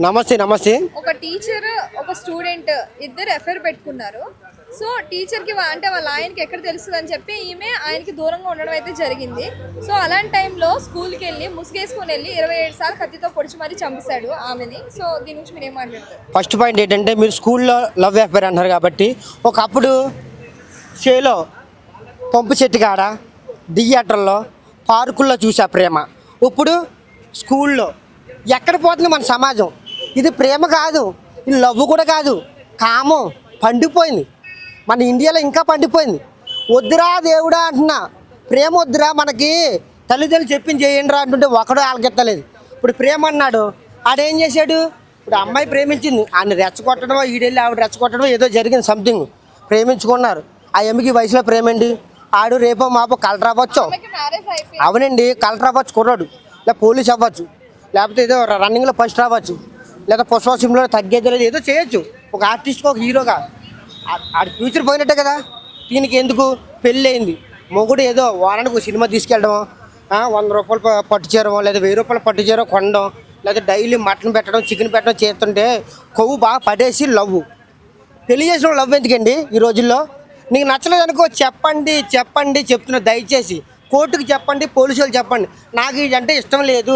నమస్తే నమస్తే. ఒక టీచర్ ఒక స్టూడెంట్ ఇద్దరు ఎఫ్ఐఆర్ పెట్టుకున్నారు. సో టీచర్కి అంటే వాళ్ళ ఆయనకి ఎక్కడ తెలుస్తుంది అని చెప్పి ఈమె ఆయనకి దూరంగా ఉండడం అయితే జరిగింది. సో అలాంటి టైంలో స్కూల్కి వెళ్ళి ముసుగేసుకొని వెళ్ళి 27 సార్లు కత్తితో పొడిచి మరీ చంపేశాడు ఆమెని. సో దీని నుంచి మీరు ఏమంటారు? ఫస్ట్ పాయింట్ ఏంటంటే మీరు స్కూల్లో లవ్ అఫేర్ అంటారు కాబట్టి ఒకప్పుడు చేలో పంపు చెట్టు కాడ థియేటర్లో పార్కుల్లో చూసా ప్రేమ. ఇప్పుడు స్కూల్లో ఎక్కడ పోతుంది మన సమాజం? ఇది ప్రేమ కాదు, ఇది లవ్ కూడా కాదు, కామం పండిపోయింది. మన ఇండియాలో ఇంకా పండిపోయింది. వద్దురా దేవుడా అంటున్నా, ప్రేమ వద్దురా, మనకి తల్లిదండ్రులు చెప్పింది చేయండి రా అంటుంటే ఒకడు ఆలకెత్తలేదు. ఇప్పుడు ప్రేమ అన్నాడు, ఆడేం చేశాడు? ఇప్పుడు అమ్మాయి ప్రేమించింది, ఆయన రెచ్చగొట్టడమో ఈడెళ్ళి ఆవిడ రెచ్చగొట్టడమో ఏదో జరిగింది, సంథింగ్ ప్రేమించుకున్నారు. ఆ ఎమ్మికి వయసులో ప్రేమండి. ఆడు రేపో మాపో కలెక్టర్ అవ్వచ్చు. అవునండి, కలెక్టర్ అవ్వచ్చు కుర్రాడు, లేదా పోలీస్ అవ్వచ్చు, లేకపోతే ఏదో రన్నింగ్లో ఫస్ట్ రావచ్చు, లేదా పుష్ప సినిమాలో తగ్గేది లేదు, ఏదో చేయొచ్చు. ఒక ఆర్టిస్ట్కి ఒక హీరోగా ఆడి ఫ్యూచర్ పోయినట్టే కదా. దీనికి ఎందుకు పెళ్ళి అయింది, మొగుడు ఏదో వారానికి సినిమా తీసుకెళ్ళడమో, 100 రూపాయలు పట్టు చేయడమో, లేదా 1000 రూపాయలు పట్టు చేయడం కొనడం, లేదా డైలీ మటన్ పెట్టడం చికెన్ పెట్టడం చేస్తుంటే కొవ్వు బాగా పడేసి లవ్. పెళ్లి చేసిన లవ్ ఎందుకండి ఈ రోజుల్లో? నీకు నచ్చలేదు అనుకో చెప్పండి చెప్తున్నా, దయచేసి కోర్టుకు చెప్పండి, పోలీసులు చెప్పండి, నాకు ఇదంటే ఇష్టం లేదు,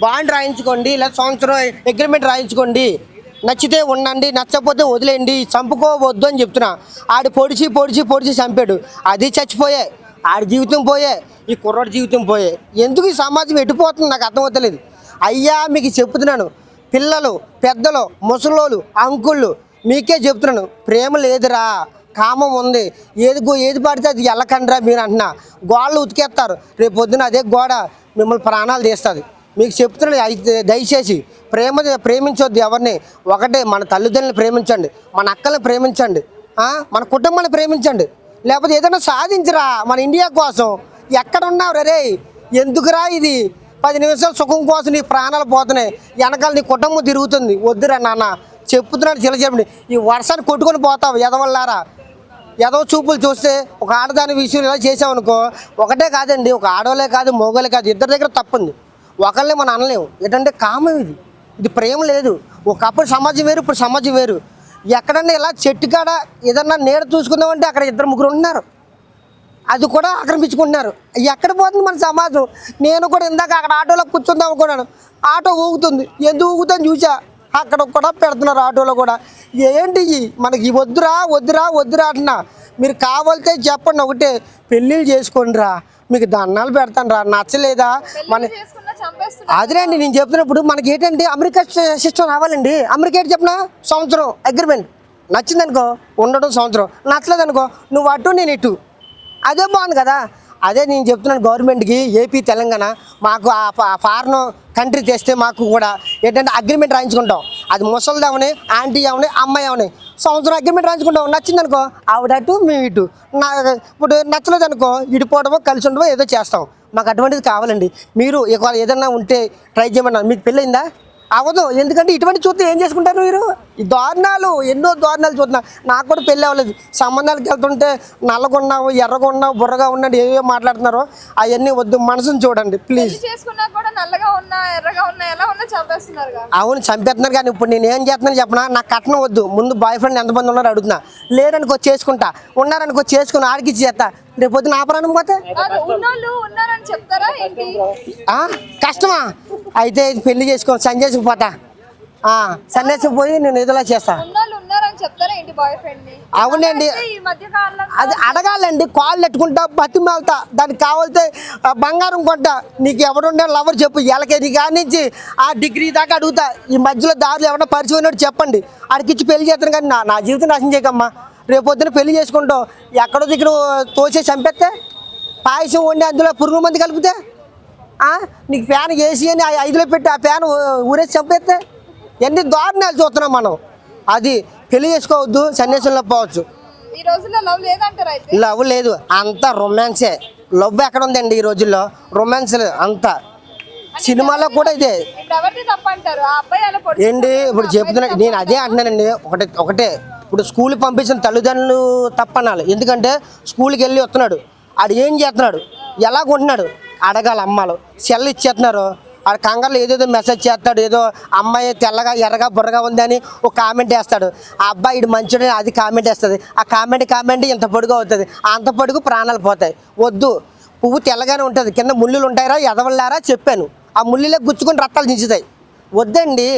బాండ్ రాయించుకోండి, లేదా సంవత్సరం అగ్రిమెంట్ రాయించుకోండి, నచ్చితే ఉండండి, నచ్చకపోతే వదిలేయండి, చంపుకోవద్దు అని చెప్తున్నా. ఆడు పొడిచి చంపాడు, అది చచ్చిపోయే, ఆడి జీవితం పోయే, ఈ కుర్రోడి జీవితం పోయే. ఎందుకు ఈ సమాజం ఎటుపోతుంది నాకు అర్థమవుతలేదు. అయ్యా మీకు చెప్తున్నాను, పిల్లలు పెద్దలు ముసలోళ్ళు అంకుళ్ళు మీకే చెప్తున్నాను, ప్రేమ లేదురా, కామం ఉంది. ఏది పడితే అది ఎల్లకండ్రా మీరు అంటున్నా. గోడలు ఉతికేస్తారు, రేపు పొద్దున అదే గోడ మిమ్మల్ని ప్రాణాలు తీస్తుంది. మీకు చెప్తున్నాను, దయచేసి ప్రేమించొద్దు ఎవరిని. ఒకటే మన తల్లిదండ్రులను ప్రేమించండి, మన అక్కల్ని ప్రేమించండి, మన కుటుంబాన్ని ప్రేమించండి, లేకపోతే ఏదైనా సాధించరా మన ఇండియా కోసం. ఎక్కడ ఉన్నావు రే? ఎందుకురా ఇది? 10 నిమిషాలు సుఖం కోసం నీ ప్రాణాలు పోతున్నాయి, వెనకాల నీ కుటుంబం తిరుగుతుంది. వద్దురా నాన్న, చెప్తున్నాడు చెప్పండి. ఈ వర్షాన్ని కొట్టుకొని పోతావు ఎదవల్లారా. ఎదవ చూపులు చూస్తే ఒక ఆడదాని విషయం ఇలా చేసామనుకో, ఒకటే కాదండి, ఒక ఆడవాళ్ళే కాదు మగవాళ్ళే కాదు, ఇద్దరి దగ్గర తప్పుంది. ఒకళ్ళే మనం అనలేము. ఏంటంటే కామం ఇది ప్రేమ లేదు. ఒకప్పుడు సమాజం వేరు, ఇప్పుడు సమాజం వేరు. ఎక్కడన్నా ఇలా చెట్టు కాడ ఏదన్నా నీడ చూసుకుందామంటే అక్కడ 2-3 ఉంటున్నారు, అది కూడా ఆక్రమించుకుంటున్నారు. ఎక్కడ పోతుంది మన సమాజం? నేను కూడా ఇందాక అక్కడ ఆటోలో కూర్చుందాం అనుకున్నాను, ఆటో ఊగుతుంది, ఎందుకు ఊగుతుందని చూసా, అక్కడ కూడా పెడుతున్నారు ఆటోలో కూడా. ఏంటి మనకి వద్దురా అంటున్నా. మీరు కావాలితే చెప్పండి, ఒకటే పెళ్ళిళ్ళు చేసుకోండి రా, మీకు దండాలు పెడతాను రా. నచ్చలేదా మన అదేనండి నేను చెప్తున్నప్పుడు. మనకి ఏంటంటే అమెరికా సిస్టమ్ రావాలండి. అమెరికా ఏంటి చెప్పిన సంవత్సరం అగ్రిమెంట్, నచ్చిందనుకో ఉండడం సంవత్సరం, నచ్చలేదనుకో నువ్వు అటు నేను ఇటు, అదే బాగుంది కదా. అదే నేను చెప్తున్నాను గవర్నమెంట్కి, ఏపీ తెలంగాణ మాకు ఆ ఫారెన్ కంట్రీ తెస్తే మాకు కూడా ఏంటంటే అగ్రిమెంట్ రాయించుకుంటాం. అది ముసలిది అవని, ఆంటీ అవని, అమ్మాయి అవని, సంవత్సరం అగ్రిమెంట్ రాయించుకుంటాం. నచ్చిందనుకో ఆవిడ అటు మేము ఇటు, ఇప్పుడు నచ్చలేదు అనుకో ఇడిపోవడమో కలిసి ఉండమో ఏదో చేస్తాం. మాకు అటువంటిది కావాలండి. మీరు ఏదన్నా ఉంటే ట్రై చేయమన్నారు. మీకు పెళ్ళయిందా? అవ్వదు. ఎందుకంటే ఇటువంటి చూస్తే ఏం చేసుకుంటారు మీరు? ఈ దారుణాలు, ఎన్నో దారుణాలు చూస్తున్నా. నాకు కూడా పెళ్ళి అవ్వలేదు. సంబంధాలకు వెళ్తుంటే నల్లగొన్నావు, ఎర్రగొన్నావు, బుర్రగా ఉన్నాడు, ఏవో మాట్లాడుతున్నారు. అవన్నీ వద్దు, మనసుని చూడండి ప్లీజ్. అవును చంపేస్తున్నారు, కానీ ఇప్పుడు నేను ఏం చేస్తున్నాను చెప్పనా? నాకు కట్నం వద్దు, ముందు బాయ్ ఫ్రెండ్ ఎంతమంది ఉన్నారో అడుగుతున్నా. లేరనుకో చేసుకుంటా, ఉన్నారనుకో చేసుకుని ఆడికి చేస్తా. రేపు పొద్దున నా ప్రాణం పోతే కష్టమా? అయితే పెళ్లి చేసుకో, సన్యాసికి పోతా, సన్యాసికి పోయి నేను ఏదోలా చేస్తా. అవునండి, అది అడగాలండి, కాళ్ళు పెట్టుకుంటా, బతిమాలతా, దానికి కావాలితే బంగారం కొంటా. నీకు ఎవడుండే లవర్ చెప్పు, ఎలకేది కానించి ఆ డిగ్రీ దాకా అడుగుతా. ఈ మధ్యలో దారులు ఎవరైనా పరిచయం చెప్పండి, ఆడికిచ్చి పెళ్లి చేస్తాను. కానీ నా జీవితం నాశనం చేయకమ్మా. రేపు పొద్దున పెళ్లి చేసుకుంటావు, ఎక్కడో దగ్గర తోసే చంపేస్తే, పాయసం వండి అందులో పురుగు మంది కలిపితే, నీకు ఫ్యాన్ ఏసీ అని 5లో పెట్టి ఆ ఫ్యాన్ ఊరేసి చంపేస్తే, ఎన్ని దారుణాలు చూస్తున్నాం మనం. అది పెళ్లి చేసుకోవద్దు, సన్యాసంలో పోవచ్చు. లవ్ లేదు, అంతా రొమాన్సే. లవ్ ఎక్కడ ఉందండి ఈ రోజుల్లో? రొమాన్స్ అంతా సినిమాలో కూడా ఇదే ఏంటి. ఇప్పుడు చెప్తున్నా, నేను అదే అంటున్నానండి. ఒకటే ఇప్పుడు స్కూల్ పంపించిన తల్లిదండ్రులు తప్పనాలి. ఎందుకంటే స్కూల్కి వెళ్ళి వస్తున్నాడు, ఆడు ఏం చేస్తున్నాడు, ఎలా కొంటున్నాడు అడగాలి. అమ్మాలు సెల్ ఇచ్చేస్తున్నారు, ఆడు కంగారులో ఏదేదో మెసేజ్ చేస్తాడు, ఏదో అమ్మాయి తెల్లగా ఎర్రగా బుర్రగా ఉందని ఒక కామెంట్ వేస్తాడు. ఆ అబ్బాయి ఇడు మంచిడని అది కామెంట్ వేస్తుంది. ఆ కామెంట్ ఇంత పొడుగు అవుతుంది, అంత పొడుగు ప్రాణాలు పోతాయి. వద్దు, పువ్వు తెల్లగానే ఉంటుంది, కింద ముళ్ళులు ఉంటాయిరా ఎదవల్లారా చెప్పాను. ఆ ముళ్ళులే గుచ్చుకొని రక్తాలు దించుతాయి. వద్దండి,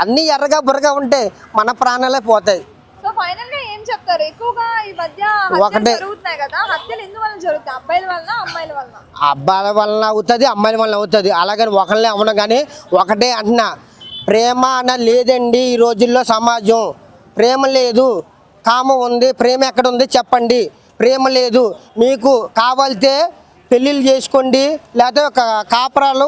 అన్నీ ఎర్రగా బుర్రగా ఉంటే మన ప్రాణాలే పోతాయి. సో ఫైనల్ గా ఏం చెప్తారు? ఎక్కువగా ఈ మధ్య హత్యలు జరుగుతున్నాయి కదా, హత్యలు ఎందువల్ల జరుగుతాయి? అబ్బాయిల వలన, అమ్మాయిల వలన? అబ్బాయిల వలన అవుతుంది, అమ్మాయిల వలన అవుతుంది. అలాగని ఒకళ్ళే అవ్వడం కానీ ఒకటే అంటున్నా, ప్రేమ అన్న లేదండి ఈ రోజుల్లో సమాజం. ప్రేమ లేదు, కామం ఉంది. ప్రేమ ఎక్కడ ఉంది చెప్పండి? ప్రేమ లేదు. మీకు కావాలితే పెళ్ళిళ్ళు చేసుకోండి, లేకపోతే ఒక కాపురాలు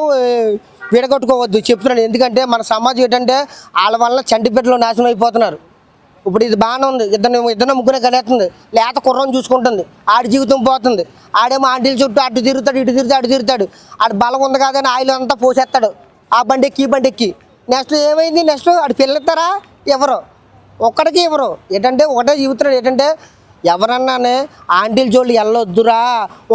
విడగొట్టుకోవద్దు చెప్తున్నాను. ఎందుకంటే మన సమాజం ఏంటంటే వాళ్ళ వల్ల చంటి బిడ్డలు నాశనం అయిపోతున్నారు. ఇప్పుడు ఇది బాగానే ఉంది, ఇద్దరు ముగ్గురే కనేస్తుంది, లేత కుర్రం చూసుకుంటుంది, ఆడి జీవితం పోతుంది. ఆడేమో ఆంటీల చుట్టూ అటు తిరుగుతాడు, ఇటు తిరుగుతాడు, అటు తిరుగుతాడు. ఆడు బలం ఉంది కాదని ఆయిల్ అంతా పోసేస్తాడు ఆ బండి ఎక్కి. నెక్స్ట్ ఏమైంది? నెక్స్ట్ ఆడు పిల్లెత్తారా? ఎవరు ఒక్కడికి ఎవరు ఏంటంటే ఒకటే జీవితున్నాడు. ఏంటంటే ఎవరన్నానే ఆంటీల జోళ్ళు వెళ్ళొద్దురా,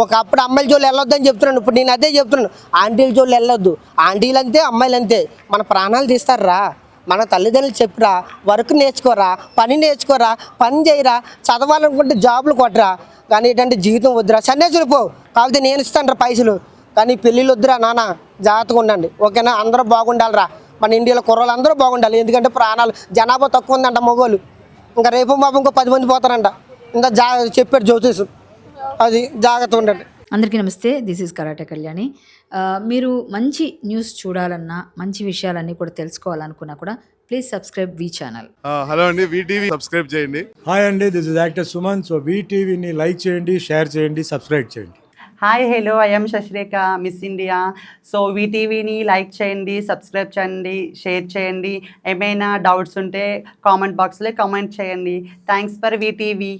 ఒకప్పుడు అమ్మాయిల జోళ్ళు వెళ్ళొద్దు అని చెప్తున్నాను. ఇప్పుడు నేను అదే చెప్తున్నాను, ఆంటీల జోళ్ళు వెళ్ళొద్దు. ఆంటీలు అంతే, అమ్మాయిలు అంతే, మన ప్రాణాలు తీస్తారా? మన తల్లిదండ్రులు చెప్పరా, వర్క్ నేర్చుకోరా, పని నేర్చుకోరా, పని చేయరా, చదవాలనుకుంటే జాబులు కొట్టరా. కానీ ఏంటంటే జీవితం వద్దురా, సన్యాసులు పో, కాకపోతే నేను ఇస్తాను పైసలు, కానీ పెళ్ళిళ్ళు వద్దురా నాన్న, జాగ్రత్తగా ఉండండి ఓకేనా? అందరూ బాగుండాలిరా, మన ఇండియాలో కుర్రోళ్ళు అందరూ బాగుండాలి. ఎందుకంటే ప్రాణాలు జనాభా తక్కువ ఉందంట మగోళ్ళు, ఇంకా రేపు మాపు ఇంకో 10 మంది పోతారంట. ఇంకా చెప్పాడు జ్యోతిష్, అది జాగ్రత్త ఉండండి. అందరికీ నమస్తే, దిస్ ఈజ్ కరాటే కళ్యాణి. మీరు మంచి న్యూస్ చూడాలన్నా, మంచి విషయాలన్నీ కూడా తెలుసుకోవాలనుకున్నా కూడా please subscribe V channel. Hello అండి, వీటీవీ సబ్స్క్రైబ్ చేయండి. హాయ్ అండి, this is actor Suman. So వీటీవీని లైక్ చేయండి, షేర్ చేయండి, సబ్స్క్రైబ్ చేయండి. Hi hello, I'm Sasirekha, miss India. So వీటీవీని లైక్ చేయండి, సబ్స్క్రైబ్ చేయండి, షేర్ చేయండి. ఏమైనా డౌట్స్ ఉంటే కామెంట్ బాక్స్లో కామెంట్ చేయండి. Thanks for VTV.